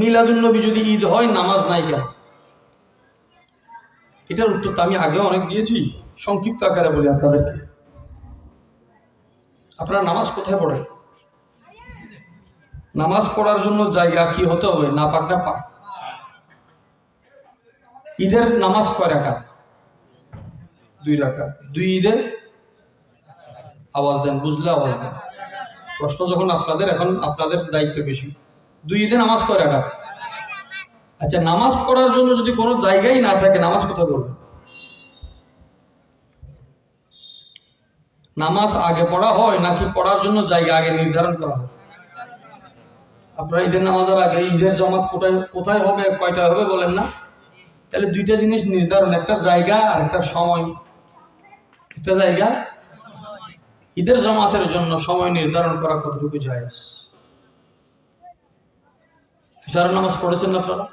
মিলাদুন্নবী যদি ঈদ হয় নামাজ নাই কেন? এটার উত্তরটা আমি আগেও অনেক দিয়েছি, সংক্ষিপ্ত আকারে বলি আপনাদেরকে। আপনারা নামাজ কোথায় পড়েন? নামাজ পড়ার জন্য জায়গা কি হতে হবে? না পাক না পাক। ঈদের নামাজ কয় রাকাত? 2 রাকাত। 2 ঈদে আওয়াজ দেন, বুঝলে আওয়াজ দেন। প্রশ্ন যখন আপনাদের, এখন আপনাদের দায়িত্ব বেশি। 2 ঈদে নামাজ কয় রাকাত? আচ্ছা, নামাজ পড়ার জন্য যদি কোনো জায়গায় না থাকে, নামাজ কোথায় পড়বেন? নামাজ আগে পড়া হয় নাকি পড়ার জন্য জায়গা আগে নির্ধারণ করা হয়? আপনারা ঈদের নামাজের আগে ঈদের জামাত কোথায় হবে, কয়টায় হবে বলেন না? তাহলে 2টা জিনিস নির্ধারণ, একটা জায়গা আর একটা সময়। একটা জায়গা, ঈদের জামাতের জন্য সময় নির্ধারণ করা কতটুকু জায়েজ? ইশারা নামাজ পড়েছেন না আপনারা?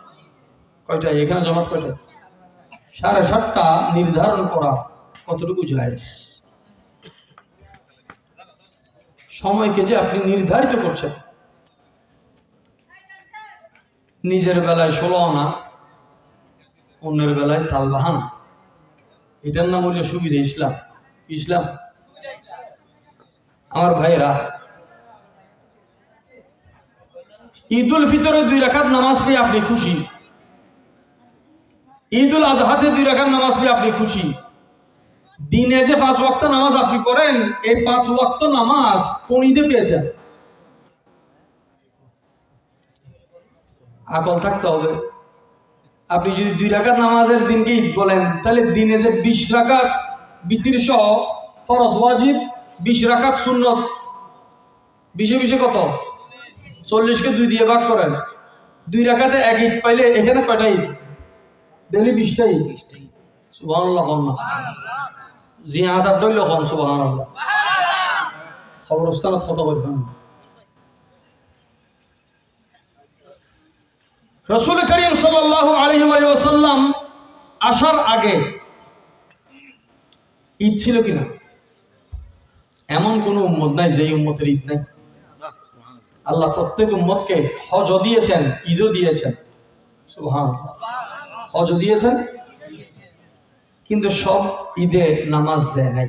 কয়টায় এখানে জামাত? কয়টায়? 7:30টা নির্ধারণ করা কতটুকু জায়েজ? সময়কে যে আপনি নির্ধারিত করছেন, নিজের বেলায় 16 আনা, অন্যের বেলায় তালবাহানা, এটার নাম হইল সুবিধা। ইসলাম ইসলাম আমার ভাইয়েরা, ঈদুল ফিতরে 2 রাকাত নামাজ পেয়ে আপনি খুশি, ঈদুল আজহাতে 2 রাকাত নামাজ পেয়ে আপনি খুশি। দিনে যে 5 ওয়াক্ত নামাজ আপনি করেন, এই 5 ওয়াক্ত নামাজ কোন ঈদে পেয়েছেন? আকল থাকতে হবে। আপনি যদি 2 রাকাত নামাজের দিনকে ঈদ বলেন, তাহলে দিনে যে 20 রাকাত বিতির সহ ফরজ ওয়াজিব, 20 রাকাত সুন্নত, 20 কত? 40কে 2 দিয়ে ভাগ করেন। 2 রাকাতে 1 ঈদ পাইলে এখানে কয়টা ঈদ? ডেলি 20টা ঈদ। সুবহানাল্লাহ। জিয়াদার দইল কম। সুবহানাল্লাহ। খবরস্থানত কত করবেন? রাসূল করিম সাল্লাল্লাহু আলাইহি ওয়াসাল্লাম আসার আগে ঈদ ছিল কিনা? এমন কোন উম্মত নাই যে উম্মতের ঈদ নাই। আল্লাহ প্রত্যেক উম্মতকে হজও দিয়েছেন, ঈদও দিয়েছেন। সুবহানাল্লাহ। হজও দিয়েছেন, কিন্তু সব ঈদে নামাজ দেয় নাই।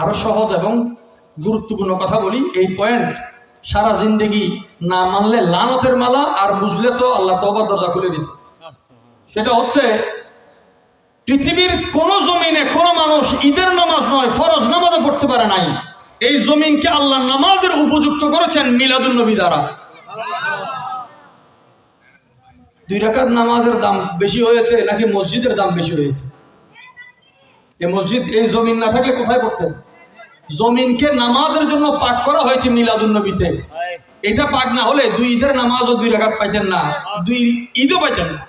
আরো সহজ এবং গুরুত্বপূর্ণ কথা বলি, এই পয়েন্ট সারা জিন্দেগি না মানলে লানতের মালা, আর বুঝলে তো আল্লাহ তওবার দরজা খুলে দিয়েছে। সেটা হচ্ছে, পৃথিবীর কোন জমিনে কোন মানুষ ঈদের নামাজ নয় ফরজ নামাজও পড়তে পারে নাই। এই জমিনকে আল্লাহ নামাজের উপযুক্ত করেছেন মিলাদুন নবী দ্বারা। 2 রাকাত নামাজের দাম বেশি হয়েছে নাকি মসজিদের দাম বেশি হয়েছে? এই মসজিদ, এই জমিন না থাকলে কোথায় পড়তেন? জমিনকে নামাজের জন্য পাক করা হয়েছে মিলাদুন নবীতে। এটা পাক না হলে 2 ঈদের নামাজও 2 রাকাত পাইতেন না, 2 ঈদও পাইতেন না।